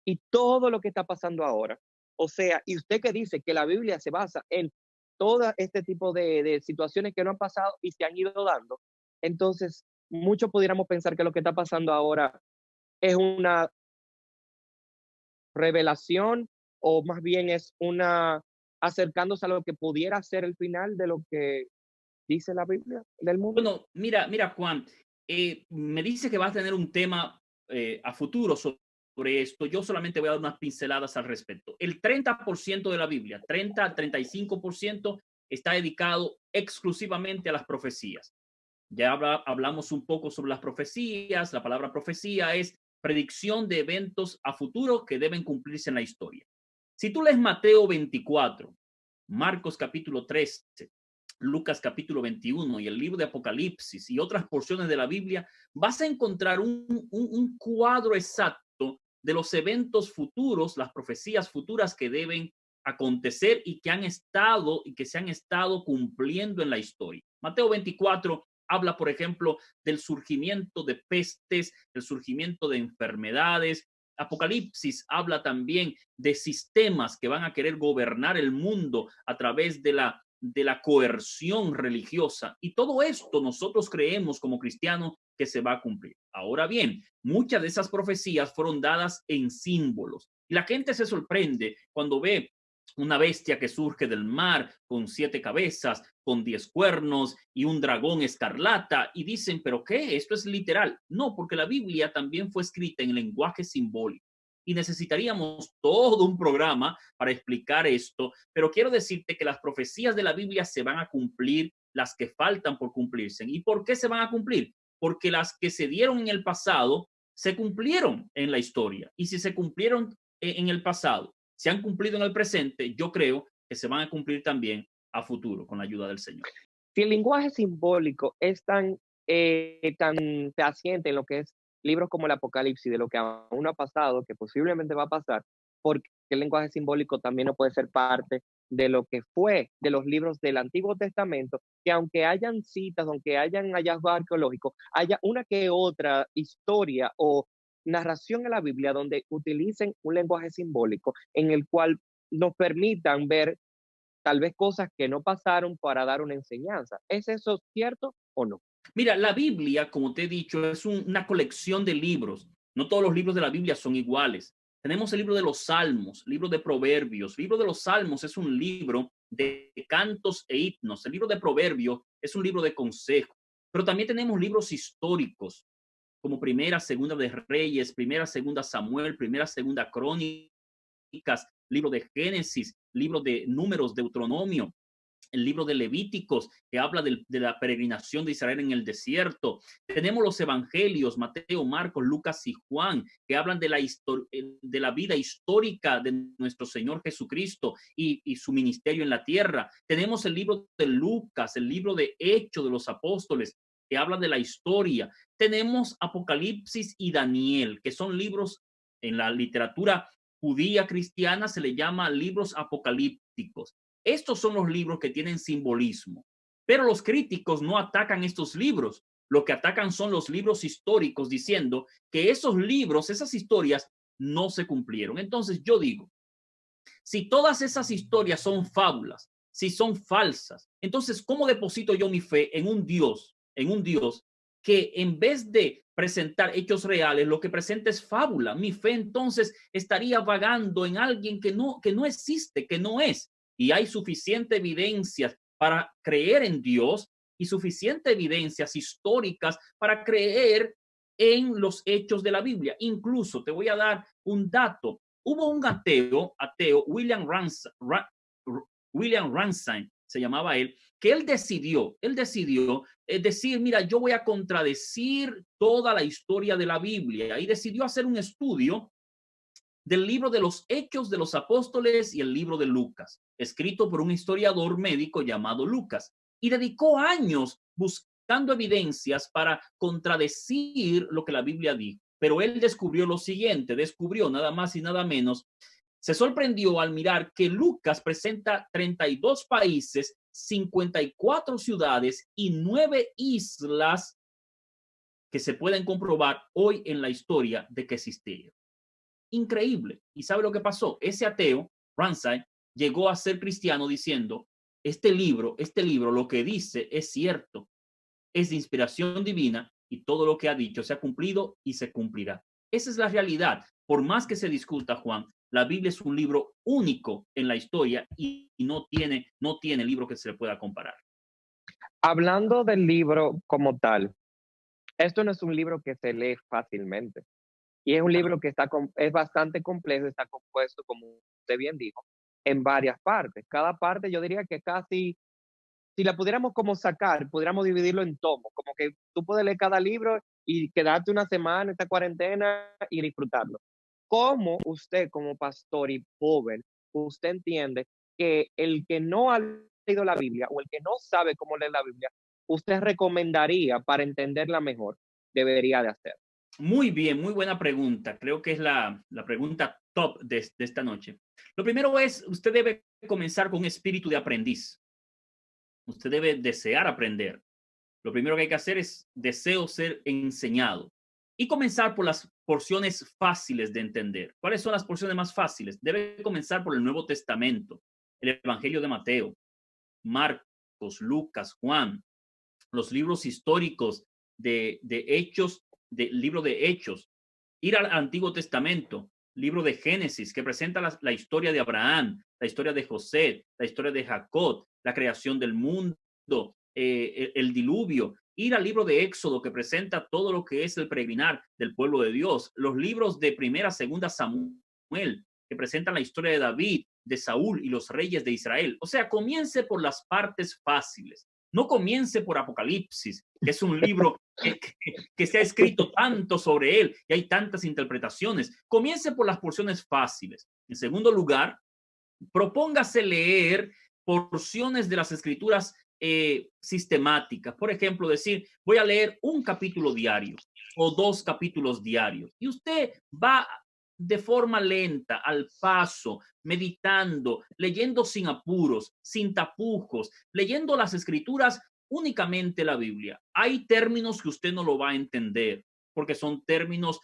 Y todo lo que está pasando ahora. O sea, y usted que dice que la Biblia se basa en todo este tipo de situaciones que no han pasado y se han ido dando, entonces muchos pudiéramos pensar que lo que está pasando ahora es una revelación o más bien es una acercándose a lo que pudiera ser el final de lo que dice la Biblia del mundo. Bueno, mira, Juan, me dice que vas a tener un tema a futuro sobre esto. Yo solamente voy a dar unas pinceladas al respecto. El 30% de la Biblia, 30 al 35%, está dedicado exclusivamente a las profecías. Ya hablamos un poco sobre las profecías. La palabra profecía es predicción de eventos a futuro que deben cumplirse en la historia. Si tú lees Mateo 24, Marcos capítulo 13, Lucas capítulo 21 y el libro de Apocalipsis y otras porciones de la Biblia, vas a encontrar un cuadro exacto de los eventos futuros, las profecías futuras que deben acontecer y que se han estado cumpliendo en la historia. Mateo 24 habla, por ejemplo, del surgimiento de pestes, del surgimiento de enfermedades. Apocalipsis habla también de sistemas que van a querer gobernar el mundo a través de la coerción religiosa. Y todo esto nosotros creemos como cristianos que se va a cumplir. Ahora bien, muchas de esas profecías fueron dadas en símbolos. Y la gente se sorprende cuando ve una bestia que surge del mar con 7 cabezas, con 10 cuernos y un dragón escarlata y dicen, ¿pero qué? ¿Esto es literal? No, porque la Biblia también fue escrita en lenguaje simbólico y necesitaríamos todo un programa para explicar esto, pero quiero decirte que las profecías de la Biblia se van a cumplir, las que faltan por cumplirse. ¿Y por qué se van a cumplir? Porque las que se dieron en el pasado se cumplieron en la historia. Y si se cumplieron en el pasado, se han cumplido en el presente, yo creo que se van a cumplir también a futuro con la ayuda del Señor. Si el lenguaje simbólico es tan fehaciente en lo que es libros como el Apocalipsis, de lo que aún no ha pasado, que posiblemente va a pasar, porque el lenguaje simbólico también no puede ser parte de lo que fue de los libros del Antiguo Testamento, que aunque hayan citas, aunque hayan hallazgos arqueológicos, haya una que otra historia o narración en la Biblia donde utilicen un lenguaje simbólico en el cual nos permitan ver tal vez cosas que no pasaron para dar una enseñanza. ¿Es eso cierto o no? Mira, la Biblia, como te he dicho, es una colección de libros. No todos los libros de la Biblia son iguales. Tenemos el libro de los Salmos, libro de Proverbios. El libro de los Salmos es un libro de cantos e himnos. El libro de Proverbios es un libro de consejos. Pero también tenemos libros históricos, como Primera, Segunda de Reyes, Primera, Segunda Samuel, Primera, Segunda Crónicas, libro de Génesis, libro de Números, Deuteronomio, el libro de Levíticos, que habla de la peregrinación de Israel en el desierto. Tenemos los evangelios, Mateo, Marcos, Lucas y Juan, que hablan de la vida histórica de nuestro Señor Jesucristo y su ministerio en la tierra. Tenemos el libro de Lucas, el libro de Hechos de los Apóstoles, que hablan de la historia. Tenemos Apocalipsis y Daniel, que son libros en la literatura judía cristiana, se le llama libros apocalípticos. Estos son los libros que tienen simbolismo, pero los críticos no atacan estos libros. Lo que atacan son los libros históricos, diciendo que esos libros, esas historias, no se cumplieron. Entonces yo digo, si todas esas historias son fábulas, si son falsas, entonces ¿cómo deposito yo mi fe en un Dios que en vez de presentar hechos reales, lo que presenta es fábula? Mi fe entonces estaría vagando en alguien que no existe, que no es. Y hay suficiente evidencias para creer en Dios y suficiente evidencias históricas para creer en los hechos de la Biblia. Incluso te voy a dar un dato. Hubo un ateo, William Ransine, se llamaba él, que él decidió decir, mira, yo voy a contradecir toda la historia de la Biblia, y decidió hacer un estudio del libro de los Hechos de los Apóstoles y el libro de Lucas, escrito por un historiador médico llamado Lucas. y dedicó años buscando evidencias para contradecir lo que la Biblia dijo. Pero él descubrió lo siguiente, descubrió nada más y nada menos. Se sorprendió al mirar que Lucas presenta 32 países, 54 ciudades y 9 islas que se pueden comprobar hoy en la historia de que existieron. Increíble. ¿Y sabe lo que pasó? Ese ateo, Ramsay, llegó a ser cristiano diciendo, este libro, lo que dice es cierto, es de inspiración divina y todo lo que ha dicho se ha cumplido y se cumplirá. Esa es la realidad. Por más que se discuta, Juan, la Biblia es un libro único en la historia y no tiene libro que se le pueda comparar. Hablando del libro como tal, esto no es un libro que se lee fácilmente. Y es un libro que es bastante complejo, está compuesto, como usted bien dijo, en varias partes. Cada parte yo diría que casi, si la pudiéramos como sacar, pudiéramos dividirlo en tomos, como que tú puedes leer cada libro y quedarte una semana, esta cuarentena, y disfrutarlo. ¿Cómo usted como pastor y joven, usted entiende que el que no ha leído la Biblia o el que no sabe cómo leer la Biblia, usted recomendaría para entenderla mejor, debería de hacer? Muy bien, muy buena pregunta. Creo que es la pregunta top de esta noche. Lo primero es, usted debe comenzar con un espíritu de aprendiz. Usted debe desear aprender. Lo primero que hay que hacer es deseo ser enseñado y comenzar por las porciones fáciles de entender. ¿Cuáles son las porciones más fáciles? Debe comenzar por el Nuevo Testamento, el Evangelio de Mateo, Marcos, Lucas, Juan, los libros históricos de Hechos, del libro de Hechos, ir al Antiguo Testamento, libro de Génesis, que presenta la historia de Abraham, la historia de José, la historia de Jacob, la creación del mundo, el diluvio, ir al libro de Éxodo, que presenta todo lo que es el peregrinar del pueblo de Dios, los libros de Primera, Segunda Samuel, que presentan la historia de David, de Saúl y los reyes de Israel. O sea, comience por las partes fáciles. No comience por Apocalipsis, que es un libro que se ha escrito tanto sobre él y hay tantas interpretaciones. Comience por las porciones fáciles. En segundo lugar, propóngase leer porciones de las escrituras sistemáticas. Por ejemplo, decir, voy a leer un capítulo diario o 2 capítulos diarios. Y usted va de forma lenta, al paso, meditando, leyendo sin apuros, sin tapujos, leyendo las escrituras, únicamente la Biblia. Hay términos que usted no lo va a entender porque son términos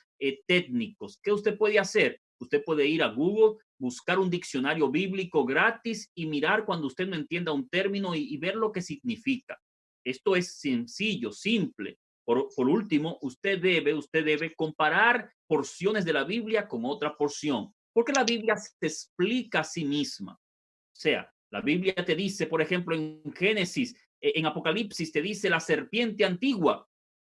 técnicos. ¿Qué usted puede hacer? Usted puede ir a Google, buscar un diccionario bíblico gratis y mirar cuando usted no entienda un término y ver lo que significa. Esto es sencillo, simple. Por último, usted debe comparar porciones de la Biblia con otra porción, porque la Biblia se explica a sí misma. O sea, la Biblia te dice, por ejemplo, en Génesis, en Apocalipsis te dice la serpiente antigua.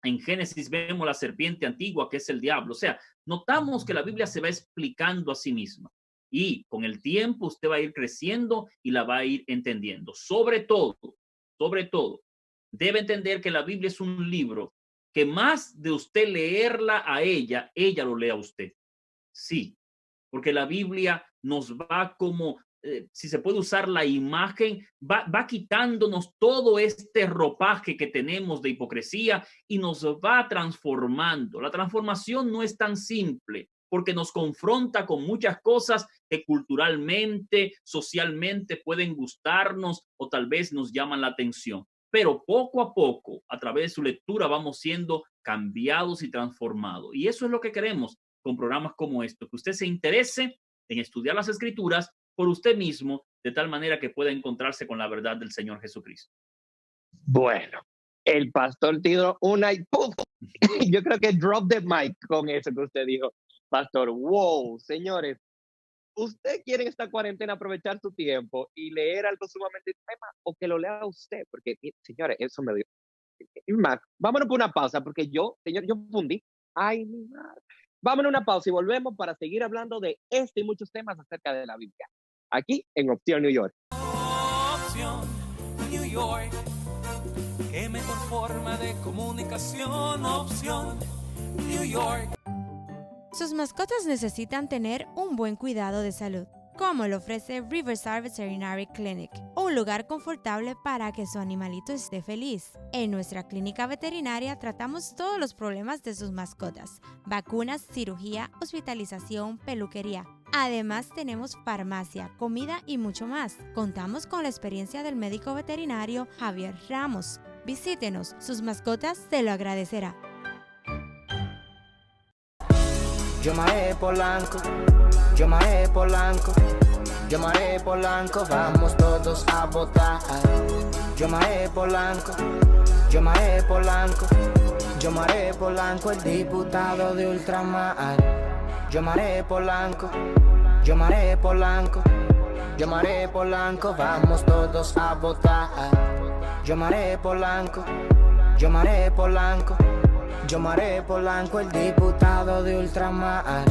En Génesis vemos la serpiente antigua, que es el diablo. O sea, notamos que la Biblia se va explicando a sí misma. Y con el tiempo usted va a ir creciendo y la va a ir entendiendo. Sobre todo, debe entender que la Biblia es un libro que más de usted leerla a ella lo lea a usted. Sí, porque la Biblia nos va como, si se puede usar la imagen, va quitándonos todo este ropaje que tenemos de hipocresía y nos va transformando. La transformación no es tan simple porque nos confronta con muchas cosas que culturalmente, socialmente pueden gustarnos o tal vez nos llaman la atención. Pero poco a poco, a través de su lectura, vamos siendo cambiados y transformados. Y eso es lo que queremos con programas como esto, que usted se interese en estudiar las Escrituras por usted mismo, de tal manera que pueda encontrarse con la verdad del Señor Jesucristo. Bueno, el pastor tiró una y ¡pum! Yo creo que drop the mic con eso que usted dijo, pastor. Wow, señores, ¿usted quiere en esta cuarentena aprovechar su tiempo y leer algo sumamente tema o que lo lea usted? Porque, señores, eso me dio. Más, vámonos por una pausa porque yo fundí. Ay, mi madre. Vámonos a una pausa y volvemos para seguir hablando de este y muchos temas acerca de la Biblia. Aquí en Opción New York. Opción New York. Qué mejor forma de comunicación. Opción New York. Sus mascotas necesitan tener un buen cuidado de salud. como lo ofrece Riverside Veterinary Clinic, un lugar confortable para que su animalito esté feliz. En nuestra clínica veterinaria tratamos todos los problemas de sus mascotas: vacunas, cirugía, hospitalización, peluquería. Además, tenemos farmacia, comida y mucho más. Contamos con la experiencia del médico veterinario Javier Ramos. Visítenos, sus mascotas se lo agradecerá. Yomae Polanco, Yomae Polanco, Yomae Polanco, vamos todos a votar. Yomae Polanco, Yomae Polanco, Yomae Polanco, el diputado de ultramar. Yomae Polanco, Yomae Polanco, Yomae Polanco, vamos todos a votar. Yomae Polanco, Yomae Polanco, Yomae Polanco, el diputado de ultramar.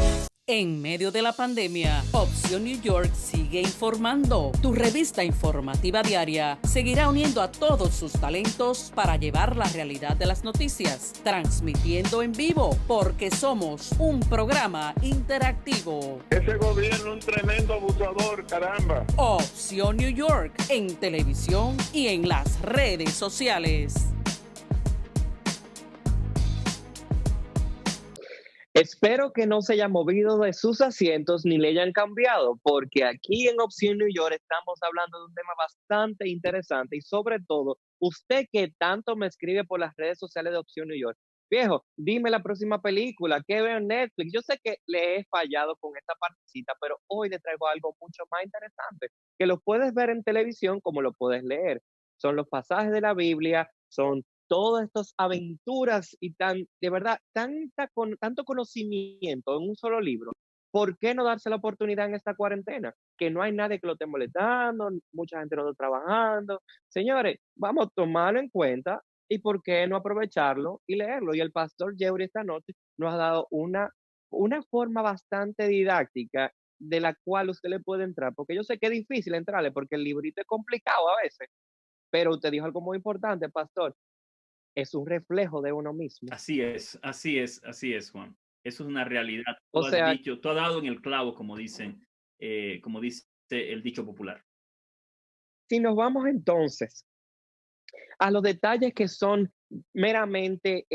En medio de la pandemia, Opción New York sigue informando. Tu revista informativa diaria seguirá uniendo a todos sus talentos para llevar la realidad de las noticias, transmitiendo en vivo, porque somos un programa interactivo. Ese gobierno es un tremendo abusador, caramba. Opción New York, en televisión y en las redes sociales. Espero que no se hayan movido de sus asientos ni le hayan cambiado, porque aquí en Opción New York estamos hablando de un tema bastante interesante y sobre todo, usted que tanto me escribe por las redes sociales de Opción New York, viejo, dime la próxima película, ¿qué veo en Netflix? Yo sé que le he fallado con esta partecita, pero hoy le traigo algo mucho más interesante, que lo puedes ver en televisión como lo puedes leer. Son los pasajes de la Biblia, son todas estas aventuras y de verdad, tanto conocimiento en un solo libro. ¿Por qué no darse la oportunidad en esta cuarentena? Que no hay nadie que lo esté molestando, mucha gente no está trabajando. Señores, vamos a tomarlo en cuenta y por qué no aprovecharlo y leerlo. Y el pastor Yeuri esta noche nos ha dado una forma bastante didáctica de la cual usted le puede entrar, porque yo sé que es difícil entrarle porque el librito es complicado a veces, pero usted dijo algo muy importante, pastor. Es un reflejo de uno mismo. Así es, Juan. Eso es una realidad. O sea, Tú has dado en el clavo, como dice el dicho popular. si nos vamos entonces a los detalles que son meramente,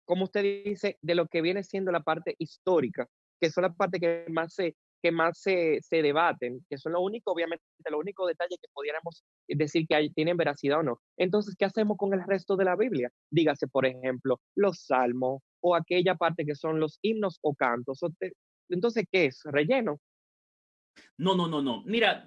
como usted dice, de lo que viene siendo la parte histórica, que son la parte que más se debaten, que son obviamente, los únicos detalles que pudiéramos decir que tienen veracidad o no. Entonces, ¿qué hacemos con el resto de la Biblia? Dígase, por ejemplo, los salmos o aquella parte que son los himnos o cantos. Entonces, ¿qué es? ¿Relleno? No. Mira,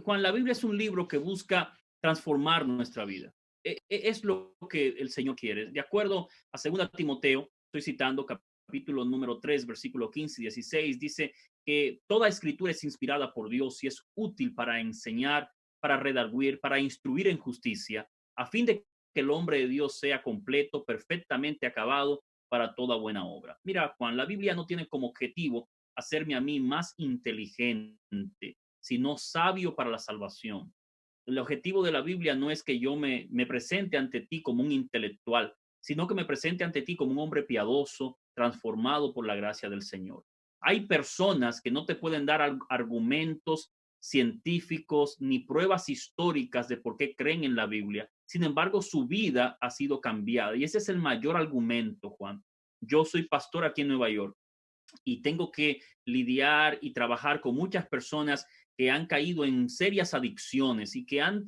Juan, la Biblia es un libro que busca transformar nuestra vida. Es lo que el Señor quiere. De acuerdo a 2 Timoteo, estoy citando capítulo número 3, versículo 15 y 16, dice que toda escritura es inspirada por Dios y es útil para enseñar, para redarguir, para instruir en justicia, a fin de que el hombre de Dios sea completo, perfectamente acabado para toda buena obra. Mira, Juan, la Biblia no tiene como objetivo hacerme a mí más inteligente, sino sabio para la salvación. El objetivo de la Biblia no es que yo me presente ante ti como un intelectual, sino que me presente ante ti como un hombre piadoso, transformado por la gracia del Señor. Hay personas que no te pueden dar argumentos científicos ni pruebas históricas de por qué creen en la Biblia. Sin embargo, su vida ha sido cambiada y ese es el mayor argumento, Juan. Yo soy pastor aquí en Nueva York y tengo que lidiar y trabajar con muchas personas que han caído en serias adicciones y que han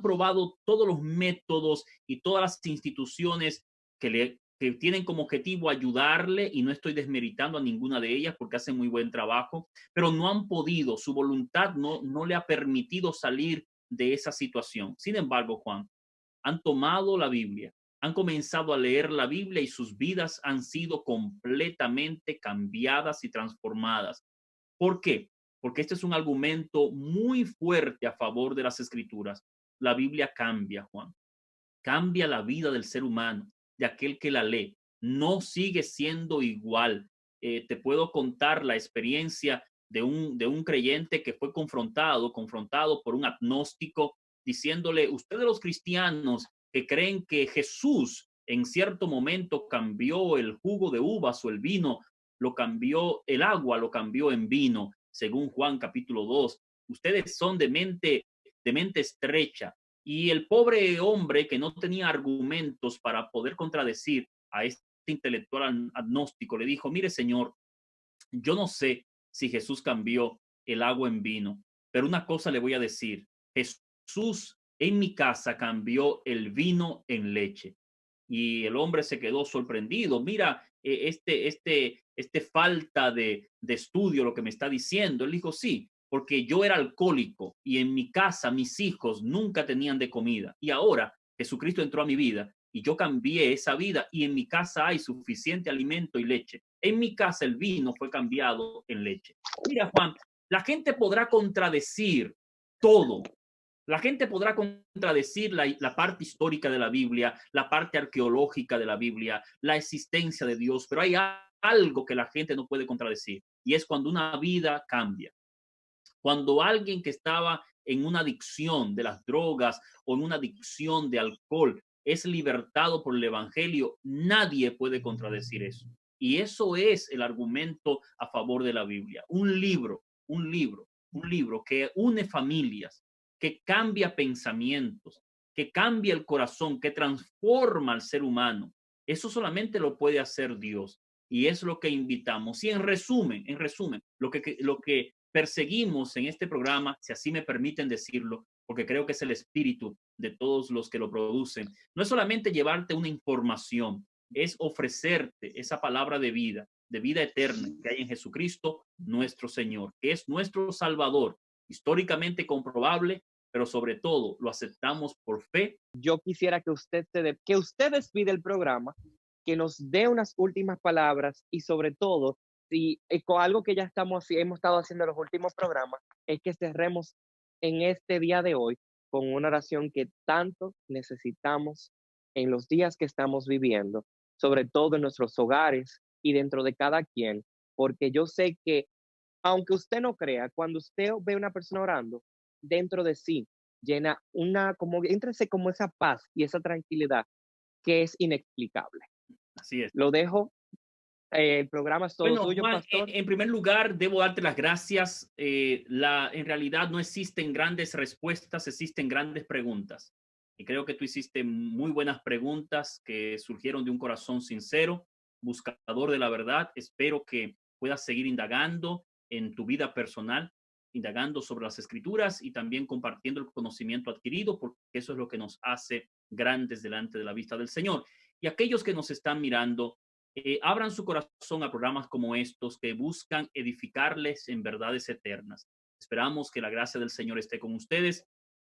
probado todos los métodos y todas las instituciones que tienen como objetivo ayudarle, y no estoy desmeritando a ninguna de ellas porque hacen muy buen trabajo, pero no han podido, su voluntad no le ha permitido salir de esa situación. Sin embargo, Juan, han tomado la Biblia, han comenzado a leer la Biblia y sus vidas han sido completamente cambiadas y transformadas. ¿Por qué? Porque este es un argumento muy fuerte a favor de las Escrituras. La Biblia cambia, Juan. Cambia la vida del ser humano, de aquel que la lee. No sigue siendo igual. Te puedo contar la experiencia de un creyente que fue confrontado por un agnóstico, diciéndole: ustedes los cristianos que creen que Jesús en cierto momento cambió el jugo de uvas o el vino, el agua lo cambió en vino, según Juan capítulo 2. Ustedes son de mente estrecha. Y el pobre hombre que no tenía argumentos para poder contradecir a este intelectual agnóstico le dijo: mire, señor, yo no sé si Jesús cambió el agua en vino, pero una cosa le voy a decir: Jesús en mi casa cambió el vino en leche. Y el hombre se quedó sorprendido. Mira, falta de estudio lo que me está diciendo. Él dijo: sí, porque yo era alcohólico y en mi casa mis hijos nunca tenían de comida. Y ahora Jesucristo entró a mi vida y yo cambié esa vida y en mi casa hay suficiente alimento y leche. En mi casa el vino fue cambiado en leche. Mira, Juan, la gente podrá contradecir todo. La gente podrá contradecir la parte histórica de la Biblia, la parte arqueológica de la Biblia, la existencia de Dios, pero hay algo que la gente no puede contradecir, y es cuando una vida cambia. Cuando alguien que estaba en una adicción de las drogas o en una adicción de alcohol es libertado por el evangelio, nadie puede contradecir eso. Y eso es el argumento a favor de la Biblia. Un libro que une familias, que cambia pensamientos, que cambia el corazón, que transforma al ser humano. Eso solamente lo puede hacer Dios. Y es lo que invitamos. Y en resumen, lo que perseguimos en este programa, si así me permiten decirlo, porque creo que es el espíritu de todos los que lo producen, no es solamente llevarte una información, es ofrecerte esa palabra de vida eterna que hay en Jesucristo, nuestro Señor, que es nuestro Salvador, históricamente comprobable, pero sobre todo lo aceptamos por fe. Yo quisiera que usted despide el programa, que nos dé unas últimas palabras y sobre todo, si con algo que ya hemos estado haciendo en los últimos programas, es que cerremos en este día de hoy con una oración que tanto necesitamos en los días que estamos viviendo, sobre todo en nuestros hogares y dentro de cada quien, porque yo sé que, aunque usted no crea, cuando usted ve a una persona orando, dentro de sí llena entrese como esa paz y esa tranquilidad que es inexplicable. Así es. Lo dejo. El programa es todo suyo, Juan, pastor. En primer lugar, debo darte las gracias. En realidad no existen grandes respuestas, existen grandes preguntas. Y creo que tú hiciste muy buenas preguntas que surgieron de un corazón sincero, buscador de la verdad. Espero que puedas seguir indagando en tu vida personal, indagando sobre las Escrituras y también compartiendo el conocimiento adquirido, porque eso es lo que nos hace grandes delante de la vista del Señor. Y aquellos que nos están mirando, abran su corazón a programas como estos que buscan edificarles en verdades eternas. Esperamos que la gracia del Señor esté con ustedes,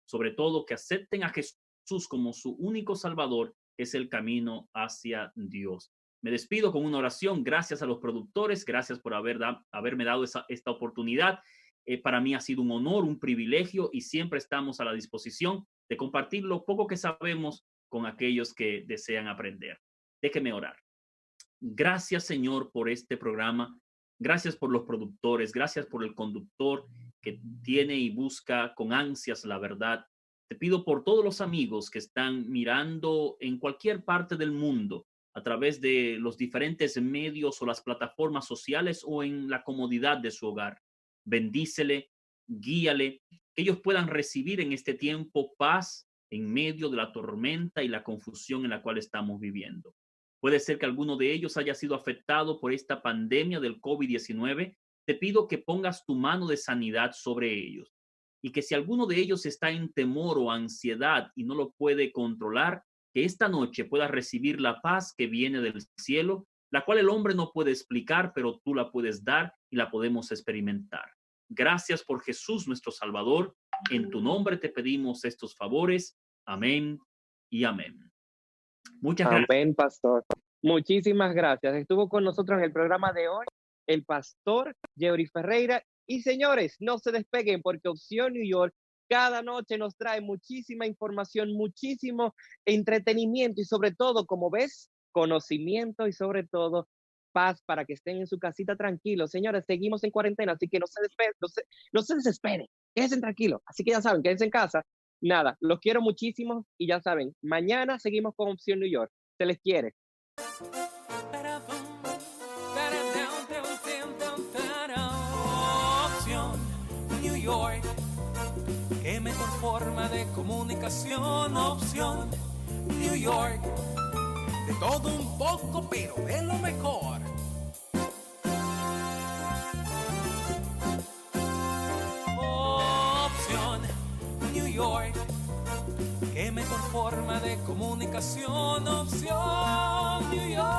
sobre todo que acepten a Jesús como su único Salvador, que es el camino hacia Dios. Me despido con una oración. Gracias a los productores, gracias por haberme dado esta oportunidad. Para mí ha sido un honor, un privilegio, y siempre estamos a la disposición de compartir lo poco que sabemos con aquellos que desean aprender. Déjeme orar. Gracias, Señor, por este programa. Gracias por los productores. Gracias por el conductor que tiene y busca con ansias la verdad. Te pido por todos los amigos que están mirando en cualquier parte del mundo a través de los diferentes medios o las plataformas sociales o en la comodidad de su hogar. Bendícele, guíale, que ellos puedan recibir en este tiempo paz en medio de la tormenta y la confusión en la cual estamos viviendo. Puede ser que alguno de ellos haya sido afectado por esta pandemia del COVID-19. Te pido que pongas tu mano de sanidad sobre ellos y que si alguno de ellos está en temor o ansiedad y no lo puede controlar, que esta noche pueda recibir la paz que viene del cielo, la cual el hombre no puede explicar, pero tú la puedes dar y la podemos experimentar. Gracias por Jesús, nuestro Salvador. En tu nombre te pedimos estos favores. Amén y amén. Muchas gracias. Amén, pastor. Muchísimas gracias. Estuvo con nosotros en el programa de hoy el pastor Yeuri Ferreira. Y señores, no se despeguen porque Opción New York cada noche nos trae muchísima información, muchísimo entretenimiento y sobre todo, como ves, conocimiento y sobre todo paz para que estén en su casita tranquilos. Señores, seguimos en cuarentena, así que no se desesperen, quédense tranquilos. Así que ya saben, quédense en casa. Nada, los quiero muchísimo y ya saben, mañana seguimos con Opción New York. Se les quiere. comunicación, opción New York. De todo un poco, pero de lo mejor. Opción New York. Qué mejor forma de comunicación, opción New York.